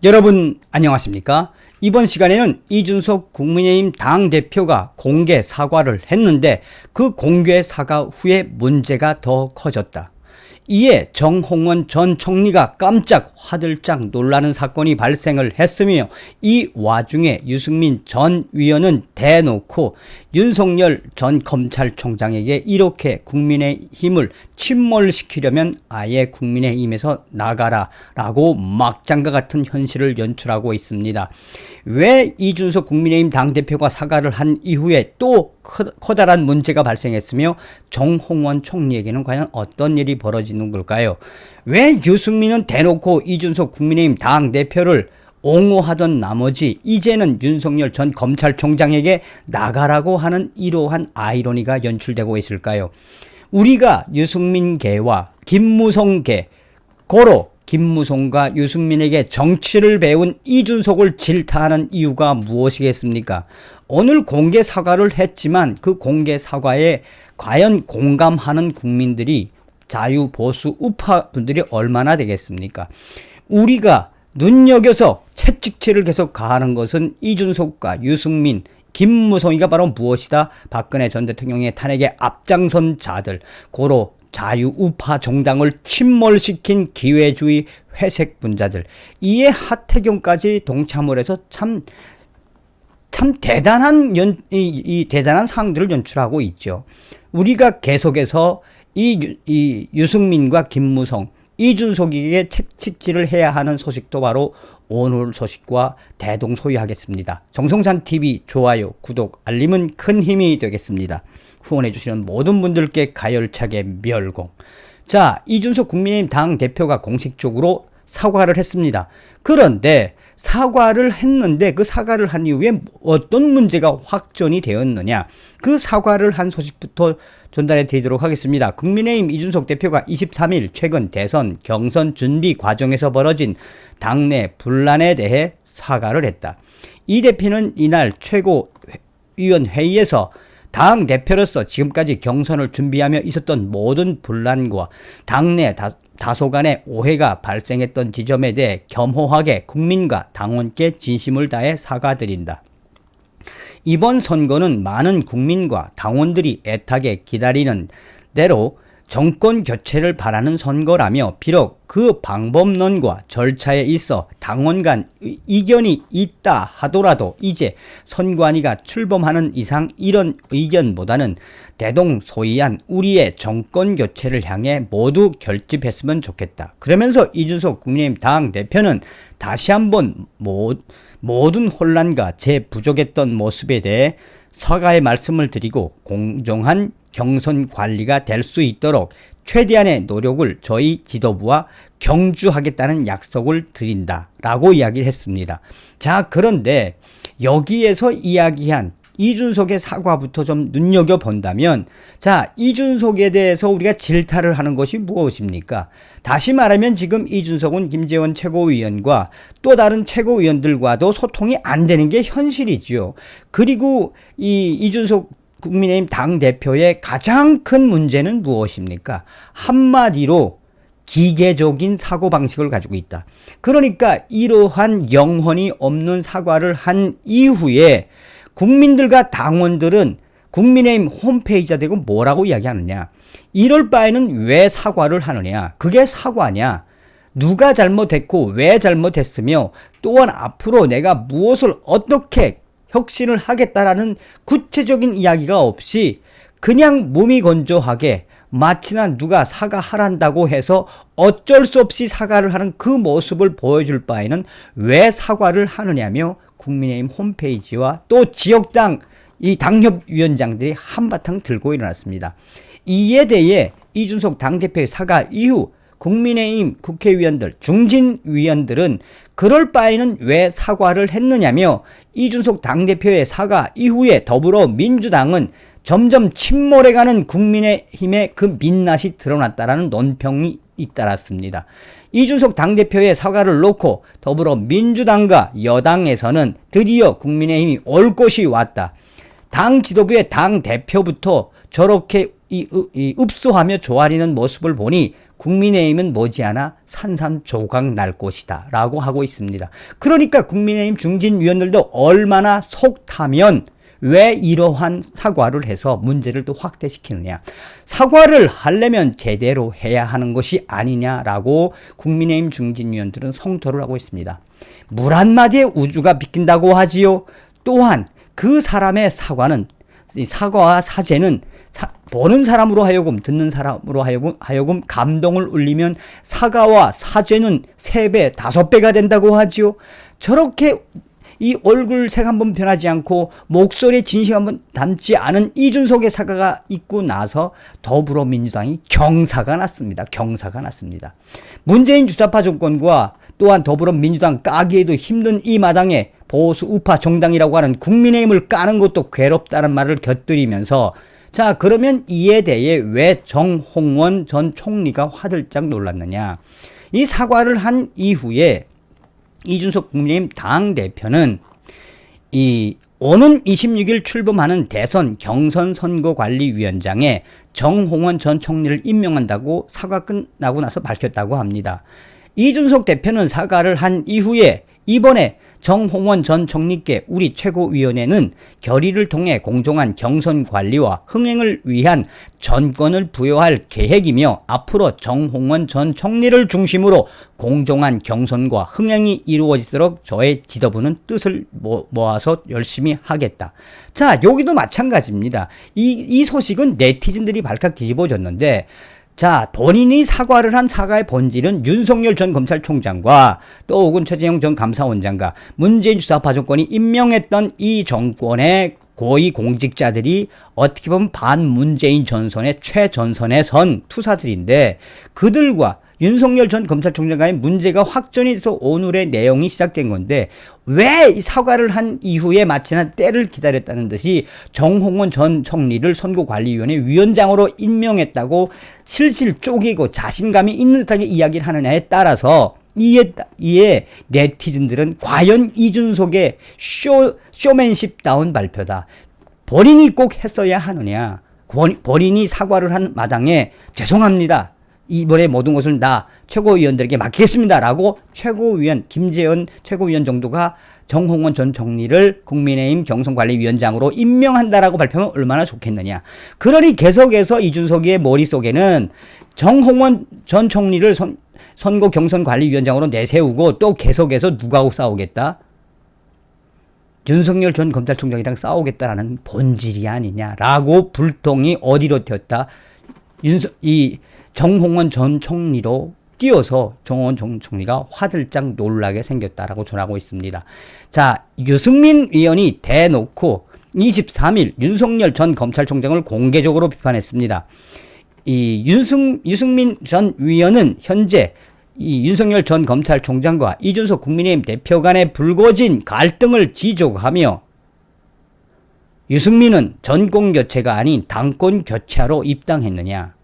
여러분 안녕하십니까? 이번 시간에는 이준석 국민의힘 당대표가 공개 사과를 했는데 그 공개 사과 후에 문제가 더 커졌다. 이에 정홍원 전 총리가 깜짝 화들짝 놀라는 사건이 발생을 했으며, 이 와중에 유승민 전 위원은 대놓고 윤석열 전 검찰총장에게 이렇게 국민의힘을 침몰시키려면 아예 국민의힘에서 나가라 라고 막장과 같은 현실을 연출하고 있습니다. 왜 이준석 국민의힘 당대표가 사과를 한 이후에 또 커다란 문제가 발생했으며 정홍원 총리에게는 과연 어떤 일이 벌어지는 걸까요? 왜 유승민은 대놓고 이준석 국민의힘 당대표를 옹호하던 나머지 이제는 윤석열 전 검찰총장에게 나가라고 하는 이러한 아이러니가 연출되고 있을까요? 우리가 유승민계와 김무성계, 고로 김무성과 유승민에게 정치를 배운 이준석을 질타하는 이유가 무엇이겠습니까? 오늘 공개 사과를 했지만 그 공개 사과에 과연 공감하는 국민들이, 자유, 보수, 우파 분들이 얼마나 되겠습니까? 우리가 눈여겨서 채찍질을 계속 가하는 것은 이준석과 유승민, 김무성이가 바로 무엇이다? 박근혜 전 대통령의 탄핵에 앞장선 자들, 고로 자유 우파 정당을 침몰시킨 기회주의 회색 분자들, 이에 하태경까지 동참을 해서 참 대단한 대단한 상황들을 연출하고 있죠. 우리가 계속해서 이 유승민과 김무성, 이준석에게 채찍질을 해야 하는 소식도 바로 오늘 소식과 대동소이하겠습니다. 정성찬TV 좋아요, 구독, 알림은 큰 힘이 되겠습니다. 후원해주시는 모든 분들께 가열차게 멸공. 자, 이준석 국민의힘 당대표가 공식적으로 사과를 했습니다. 그런데 사과를 했는데 그 사과를 한 이후에 어떤 문제가 확전이 되었느냐, 그 사과를 한 소식부터 전달해 드리도록 하겠습니다. 국민의힘 이준석 대표가 23일 최근 대선 경선 준비 과정에서 벌어진 당내 분란에 대해 사과를 했다. 이 대표는 이날 최고위원회의에서 당 대표로서 지금까지 경선을 준비하며 있었던 모든 분란과 당내 다소간의 오해가 발생했던 지점에 대해 겸허하게 국민과 당원께 진심을 다해 사과드린다. 이번 선거는 많은 국민과 당원들이 애타게 기다리는 대로 정권 교체를 바라는 선거라며, 비록 그 방법론과 절차에 있어 당원 간 이견이 있다 하더라도 이제 선관위가 출범하는 이상 이런 의견보다는 대동소이한 우리의 정권 교체를 향해 모두 결집했으면 좋겠다. 그러면서 이준석 국민의힘 당대표는 다시 한번 모든 혼란과 제 부족했던 모습에 대해 사과의 말씀을 드리고 공정한 경선 관리가 될 수 있도록 최대한의 노력을 저희 지도부와 경주하겠다는 약속을 드린다 라고 이야기를 했습니다. 자, 그런데 여기에서 이야기한 이준석의 사과부터 좀 눈여겨본다면, 자, 이준석에 대해서 우리가 질타를 하는 것이 무엇입니까? 다시 말하면 지금 이준석은 김재원 최고위원과 또 다른 최고위원들과도 소통이 안 되는 게 현실이지요. 그리고 이준석 국민의힘 당대표의 가장 큰 문제는 무엇입니까? 한마디로 기계적인 사고방식을 가지고 있다. 그러니까 이러한 영혼이 없는 사과를 한 이후에 국민들과 당원들은 국민의힘 홈페이지에 대고 뭐라고 이야기하느냐, 이럴 바에는 왜 사과를 하느냐, 그게 사과냐, 누가 잘못했고 왜 잘못했으며 또한 앞으로 내가 무엇을 어떻게 혁신을 하겠다라는 구체적인 이야기가 없이 그냥 무미건조하게 마치나 누가 사과하란다고 해서 어쩔 수 없이 사과를 하는 그 모습을 보여줄 바에는 왜 사과를 하느냐며 국민의힘 홈페이지와 또 지역당 이 당협위원장들이 한바탕 들고 일어났습니다. 이에 대해 이준석 당대표의 사과 이후 국민의힘 국회의원들, 중진위원들은 그럴 바에는 왜 사과를 했느냐며 이준석 당대표의 사과 이후에 더불어민주당은 점점 침몰해가는 국민의힘의 그 민낯이 드러났다라는 논평이 잇따랐습니다. 이준석 당대표의 사과를 놓고 더불어민주당과 여당에서는 드디어 국민의힘이 올 곳이 왔다. 당 지도부의 당 대표부터 저렇게 읍소하며 조아리는 모습을 보니 국민의힘은 머지않아 산산조각 날 것이다 라고 하고 있습니다. 그러니까 국민의힘 중진위원들도 얼마나 속 타면 왜 이러한 사과를 해서 문제를 또 확대시키느냐. 사과를 하려면 제대로 해야 하는 것이 아니냐라고 국민의힘 중진위원들은 성토를 하고 있습니다. 물 한마디에 우주가 비킨다고 하지요. 또한 그 사람의 사과는, 사과와 사죄는 보는 사람으로 하여금, 듣는 사람으로 하여금 감동을 울리면 사과와 사죄는 3배, 5배가 된다고 하지요. 저렇게 이 얼굴색 한번 변하지 않고 목소리에 진심 한번 담지 않은 이준석의 사과가 있고 나서 더불어민주당이 경사가 났습니다. 경사가 났습니다. 문재인 주사파 정권과 또한 더불어민주당 까기에도 힘든 이 마당에 보수 우파 정당이라고 하는 국민의힘을 까는 것도 괴롭다는 말을 곁들이면서, 자, 그러면 이에 대해 왜 정홍원 전 총리가 화들짝 놀랐느냐. 이 사과를 한 이후에 이준석 국민의힘 당대표는 오는 26일 출범하는 대선 경선 선거관리위원장에 정홍원 전 총리를 임명한다고 사과 끝나고 나서 밝혔다고 합니다. 이준석 대표는 사과를 한 이후에 이번에 정홍원 전 총리께 우리 최고위원회는 결의를 통해 공정한 경선 관리와 흥행을 위한 전권을 부여할 계획이며 앞으로 정홍원 전 총리를 중심으로 공정한 경선과 흥행이 이루어지도록 저의 지도부는 뜻을 모아서 열심히 하겠다. 자, 여기도 마찬가지입니다. 이 소식은 네티즌들이 발칵 뒤집어졌는데, 자, 본인이 사과를 한 사과의 본질은 윤석열 전 검찰총장과 또 혹은 최재형 전 감사원장과 문재인 주사파 정권이 임명했던 이 정권의 고위 공직자들이 어떻게 보면 반문재인 전선의 최전선에 선 투사들인데, 그들과 윤석열 전 검찰총장과의 문제가 확전이 돼서 오늘의 내용이 시작된 건데, 왜 사과를 한 이후에 마치나 때를 기다렸다는 듯이 정홍원 전 총리를 선거관리위원회 위원장으로 임명했다고 실실 쪼개고 자신감이 있는 듯하게 이야기를 하느냐에 따라서 이에 네티즌들은 과연 이준석의 쇼맨십다운 발표다, 본인이 꼭 했어야 하느냐, 본인이 사과를 한 마당에 죄송합니다, 이번에 모든 것을 나 최고위원들에게 맡기겠습니다 라고 최고위원 김재현 최고위원 정도가 정홍원 전 총리를 국민의힘 경선관리위원장으로 임명한다라고 발표하면 얼마나 좋겠느냐. 그러니 계속해서 이준석의 머릿속에는 정홍원 전 총리를 선거 경선관리위원장으로 내세우고 또 계속해서 누구하고 싸우겠다? 윤석열 전 검찰총장이랑 싸우겠다라는 본질이 아니냐라고 불똥이 어디로 튀었다? 정홍원 전 총리로 띄어서 정홍원 전 총리가 화들짝 놀라게 생겼다라고 전하고 있습니다. 자, 유승민 의원이 대놓고 23일 윤석열 전 검찰총장을 공개적으로 비판했습니다. 유승민 전 의원은 현재 윤석열 전 검찰총장과 이준석 국민의힘 대표 간의 불거진 갈등을 지적하며, 유승민은 전권 교체가 아닌 당권 교체하러 입당했느냐.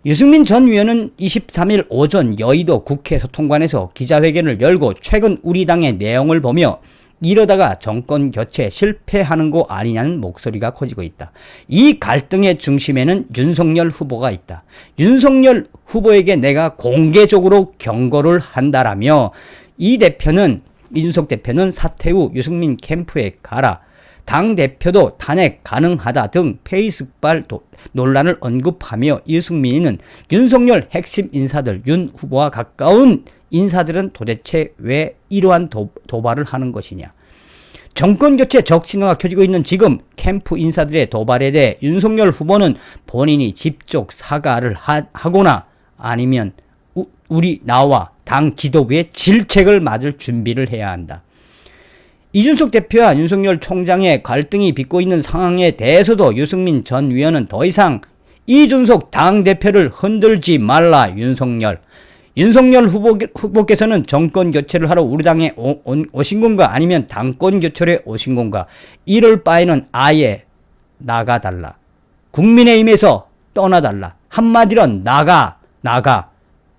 유승민 전 의원은 23일 오전 여의도 국회 소통관에서 기자회견을 열고 최근 우리 당의 내용을 보며 이러다가 정권 교체 실패하는 거 아니냐는 목소리가 커지고 있다. 이 갈등의 중심에는 윤석열 후보가 있다. 윤석열 후보에게 내가 공개적으로 경고를 한다라며 이준석 대표는 사퇴 후 유승민 캠프에 가라, 당대표도 탄핵 가능하다 등 페이스북발 논란을 언급하며 유승민은 윤석열 핵심 인사들, 윤 후보와 가까운 인사들은 도대체 왜 이러한 도발을 하는 것이냐. 정권교체 적신호가 켜지고 있는 지금 캠프 인사들의 도발에 대해 윤석열 후보는 본인이 직접 사과를 하거나 아니면 나와 당 지도부의 질책을 맞을 준비를 해야 한다. 이준석 대표와 윤석열 총장의 갈등이 빚고 있는 상황에 대해서도 유승민 전 위원은 더 이상 이준석 당대표를 흔들지 말라. 윤석열 후보께서는 정권 교체를 하러 우리 당에 오신 건가, 아니면 당권 교체에 오신 건가. 이럴 바에는 아예 나가달라. 국민의힘에서 떠나달라. 한마디로 나가.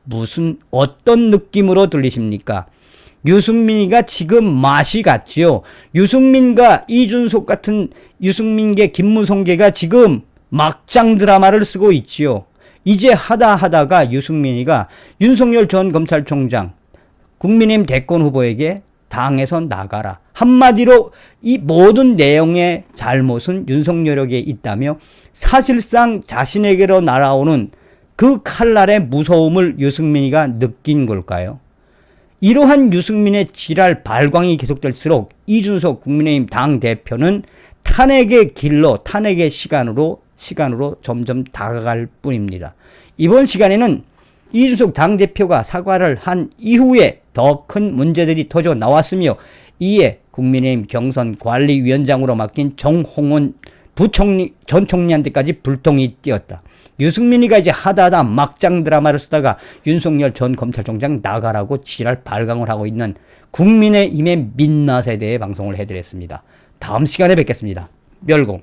무슨 어떤 느낌으로 들리십니까? 유승민이가 지금 맛이 갔지요. 유승민과 이준석 같은 유승민계 김무성계가 지금 막장 드라마를 쓰고 있지요. 이제 하다가 유승민이가 윤석열 전 검찰총장 국민의힘 대권 후보에게 당에서 나가라. 한마디로 이 모든 내용의 잘못은 윤석열에게 있다며 사실상 자신에게로 날아오는 그 칼날의 무서움을 유승민이가 느낀 걸까요? 이러한 유승민의 지랄 발광이 계속될수록 이준석 국민의힘 당대표는 탄핵의 길로 탄핵의 시간으로 점점 다가갈 뿐입니다. 이번 시간에는 이준석 당대표가 사과를 한 이후에 더 큰 문제들이 터져 나왔으며 이에 국민의힘 경선관리위원장으로 맡긴 정홍원 전 총리한테까지 불똥이 뛰었다. 유승민이가 이제 하다하다 막장 드라마를 쓰다가 윤석열 전 검찰총장 나가라고 지랄 발광을 하고 있는 국민의힘의 민낯에 대해 방송을 해드렸습니다. 다음 시간에 뵙겠습니다. 멸공.